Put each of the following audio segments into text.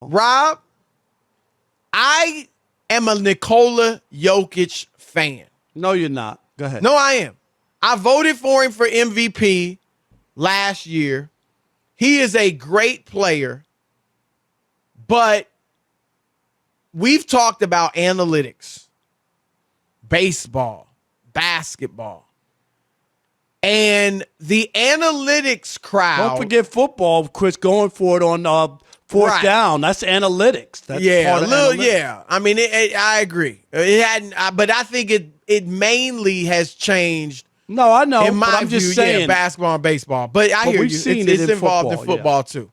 Rob, I am a Nikola Jokic fan. No, you're not. Go ahead. No, I am. I voted for him for MVP last year. He is a great player, but we've talked about analytics, baseball, basketball, and the analytics crowd. Don't forget football, Chris, going for it on fourth down. That's analytics. That's part of analytics. Yeah. I mean, I agree. It hadn't, but I think it mainly has changed. No, I know. In my but I'm view, just saying, basketball and baseball. But I hear we've you. seen It's it in involved in football too.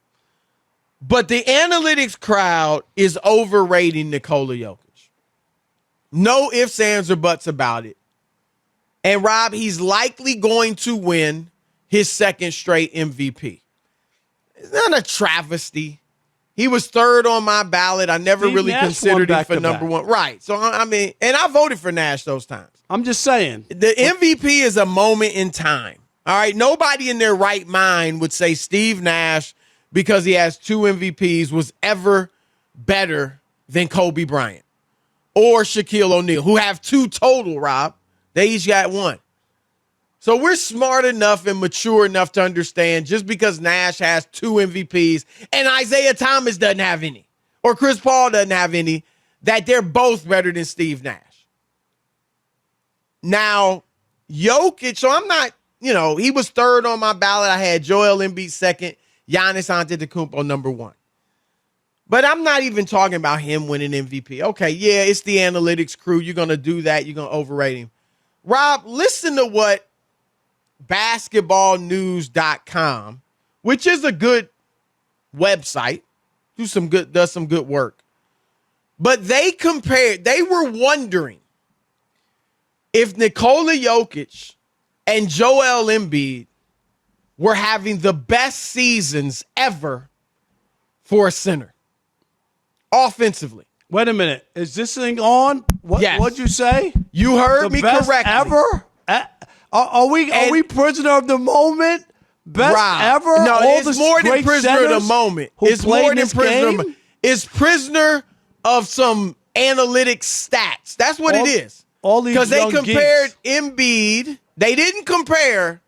But the analytics crowd is overrating Nikola Jokic. No ifs, ands, or buts about it. And Rob, he's likely going to win his second straight MVP. It's not a travesty. He was third on my ballot. I never really considered him for number one. Right. So, I mean, and I voted for Nash those times. I'm just saying. The MVP is a moment in time. All right. Nobody in their right mind would say Steve Nash, because he has two MVPs, was ever better than Kobe Bryant or Shaquille O'Neal, who have two total, Rob. They each got one. So we're smart enough and mature enough to understand just because Nash has two MVPs and Isaiah Thomas doesn't have any, or Chris Paul doesn't have any, that they're both better than Steve Nash. Now, Jokic, so I'm not, he was third on my ballot. I had Joel Embiid second, Giannis Antetokounmpo number one. But I'm not even talking about him winning MVP. Okay, yeah, it's the analytics crew. You're going to do that. You're going to overrate him. Rob, listen to what basketballnews.com, which is a good website, does some good work. But they were wondering if Nikola Jokic and Joel Embiid were having the best seasons ever for a center offensively. Wait a minute. Is this thing on? Yes. What'd you say? You heard me best correctly. Ever? Are we prisoner of the moment? Best Rob, ever? No, All it's more than prisoner of the moment. It's more than prisoner of It's prisoner of some analytic stats. That's what it is. All these because they compared geeks. Embiid. They didn't compare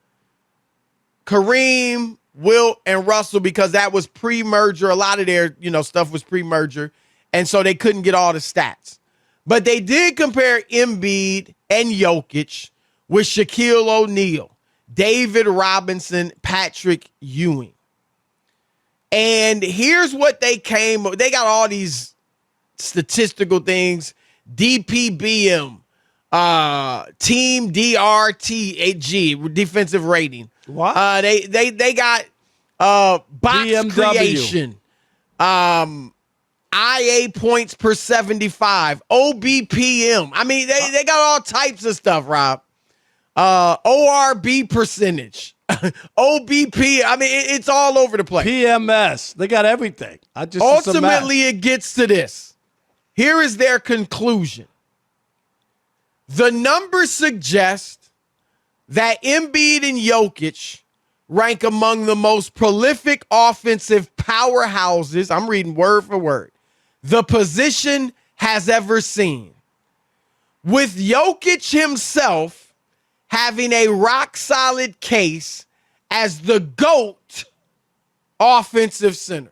Kareem, Wilt, and Russell because that was pre-merger. A lot of their stuff was pre-merger, and so they couldn't get all the stats. But they did compare Embiid and Jokic with Shaquille O'Neal, David Robinson, Patrick Ewing. And here's what they got all these statistical things, DPBM, team DRTG, defensive rating. What? They got box BMW. creation, IA points per 75, OBPM. I mean, they got all types of stuff, Rob. ORB percentage, OBP. I mean, it's all over the place. PMS. They got everything. Ultimately, it gets to this. Here is their conclusion. The numbers suggest that Embiid and Jokic rank among the most prolific offensive powerhouses, I'm reading word for word, the position has ever seen. With Jokic himself having a rock-solid case as the GOAT offensive center.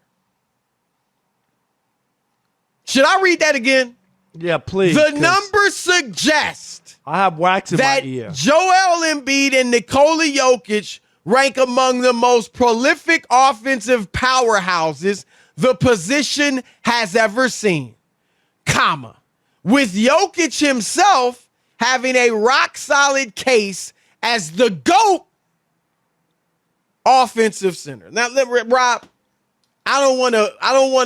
Should I read that again? Yeah, please. The numbers suggest I have wax in that my ear. Joel Embiid and Nikola Jokic rank among the most prolific offensive powerhouses the position has ever seen, comma, with Jokic himself having a rock-solid case as the GOAT offensive center. Now, Rob, I don't want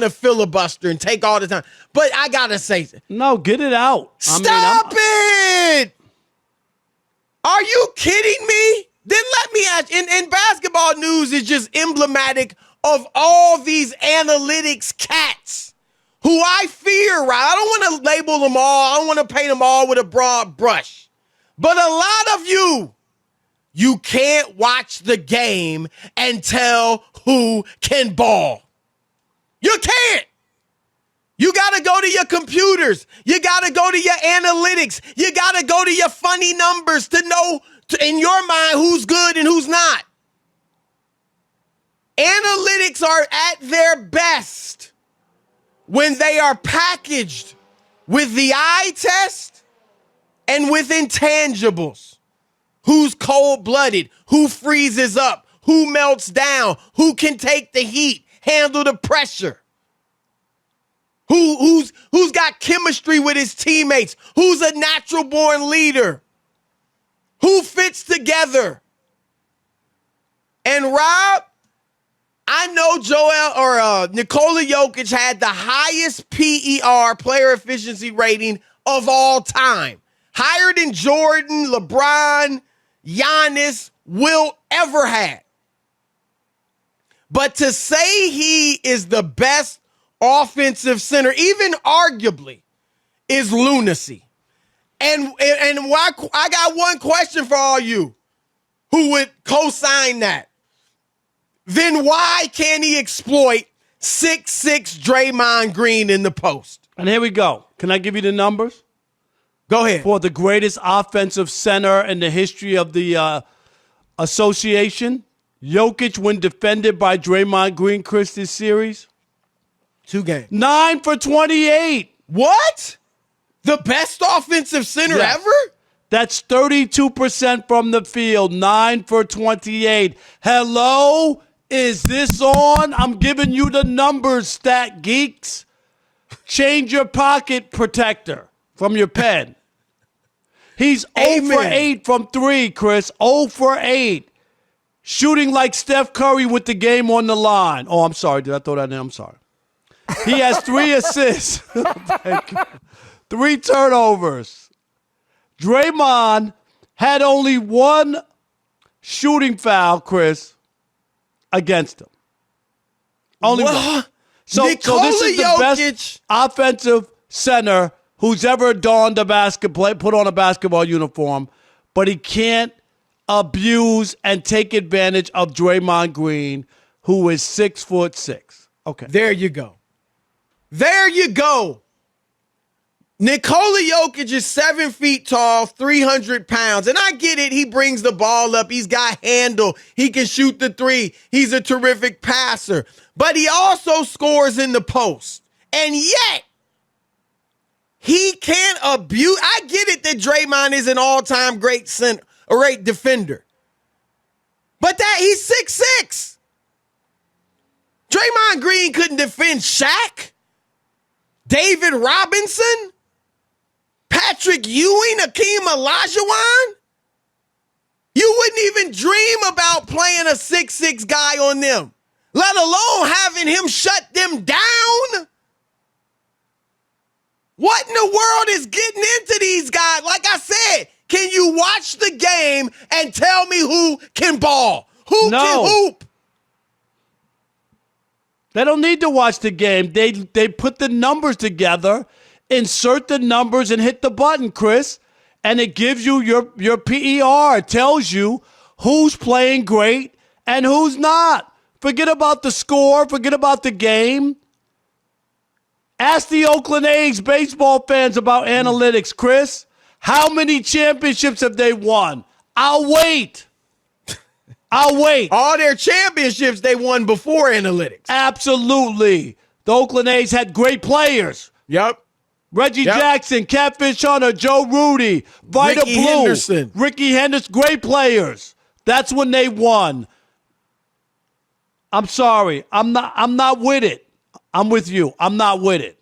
to filibuster and take all the time, but I gotta say, no, get it out. Stop it! Are you kidding me? Then let me ask. And basketball news is just emblematic of all these analytics cats who I fear. Right? I don't want to label them all. I don't want to paint them all with a broad brush. But a lot of you can't watch the game and tell who can ball. You can't. go to your computers. You got to go to your analytics. You got to go to your funny numbers to know, in your mind, who's good and who's not. Analytics are at their best when they are packaged with the eye test and with intangibles. Who's cold-blooded? Who freezes up? Who melts down? Who can take the heat, handle the pressure? Who's got chemistry with his teammates? Who's a natural-born leader? Who fits together? And Rob, I know Nikola Jokic had the highest PER, player efficiency rating, of all time. Higher than Jordan, LeBron, Giannis, Wilt ever had. But to say he is the best offensive center, even arguably, is lunacy. And I got one question for all you who would co-sign that. Then why can't he exploit 6'6" Draymond Green in the post? And here we go. Can I give you the numbers? Go ahead. For the greatest offensive center in the history of the association, Jokic, when defended by Draymond Green, Chris, this series? 2 games. 9 for 28. What? The best offensive center ever? That's 32% from the field. 9 for 28. Hello? Is this on? I'm giving you the numbers, stat geeks. Change your pocket protector from your pen. He's 0 for 8 from 3, Chris. 0 for 8. Shooting like Steph Curry with the game on the line. Oh, I'm sorry. Did I throw that in? I'm sorry. He has 3 assists. 3 turnovers. Draymond had only 1 shooting foul, Chris, against him. Only 1. So this is the best offensive center who's ever donned put on a basketball uniform, but he can't abuse and take advantage of Draymond Green, who is 6'6". Okay. There you go. There you go. Nikola Jokic is 7 feet tall, 300 pounds. And I get it. He brings the ball up. He's got handle. He can shoot the 3. He's a terrific passer. But he also scores in the post. And yet, he can't abuse. I get it that Draymond is an all-time great center, a great defender. But that he's 6'6". Draymond Green couldn't defend Shaq, David Robinson, Patrick Ewing, Akeem Olajuwon. You wouldn't even dream about playing a 6'6" guy on them, let alone having him shut them down. What in the world is getting into these guys? Like I said, can you watch the game and tell me who can ball? Who can hoop? They don't need to watch the game. They put the numbers together, insert the numbers, and hit the button, Chris. And it gives you your PER. It tells you who's playing great and who's not. Forget about the score. Forget about the game. Ask the Oakland A's baseball fans about analytics, Chris. How many championships have they won? I'll wait. All their championships they won before analytics. Absolutely. The Oakland A's had great players. Yep. Reggie Jackson, Catfish Hunter, Joe Rudy, Vida Blue, Ricky Henderson, great players. That's when they won. I'm sorry. I'm not with it. I'm with you. I'm not with it.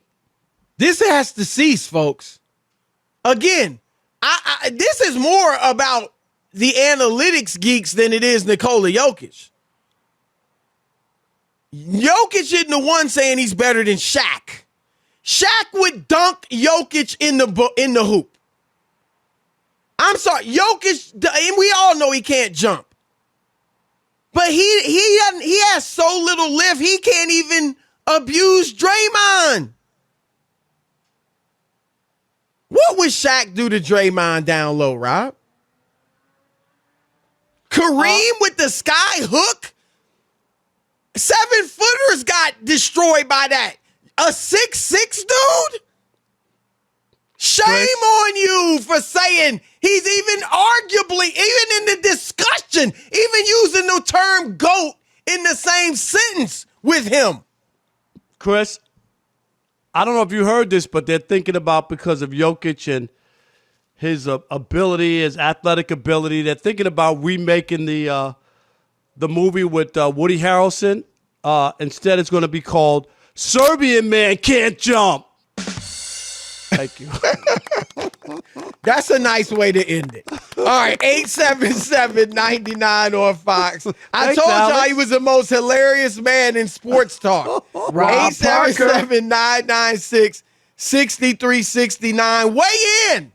This has to cease, folks. Again, this is more about the analytics geeks than it is Nikola Jokic. Jokic isn't the one saying he's better than Shaq. Shaq would dunk Jokic in the hoop. I'm sorry, Jokic, and we all know he can't jump. But he has so little lift, he can't even abuse Draymond. What would Shaq do to Draymond down low, Rob? Kareem with the sky hook? 7-footers got destroyed by that. A 6'6" dude? Shame Chris? on you for saying he's even arguably, even in the discussion, even using the term GOAT in the same sentence with him. Chris, I don't know if you heard this, but they're thinking about, because of Jokic and his ability, his athletic ability, they're thinking about remaking the movie with Woody Harrelson. Instead, it's going to be called Serbian Man Can't Jump. Thank you. That's a nice way to end it. All right, 877-99 on Fox. I Thanks, told y'all Alex. he was the most hilarious man in sports talk. Rob Parker. 877-996-6369. Weigh in.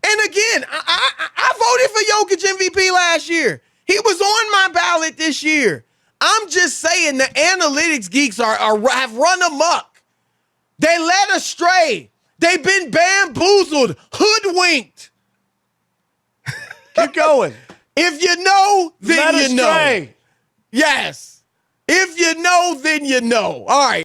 And again, I voted for Jokic MVP last year. He was on my ballot this year. I'm just saying the analytics geeks have run amok. They led astray. They've been bamboozled, hoodwinked. Keep going. If you know, then Led you know. astray. Yes. If you know, then you know. All right.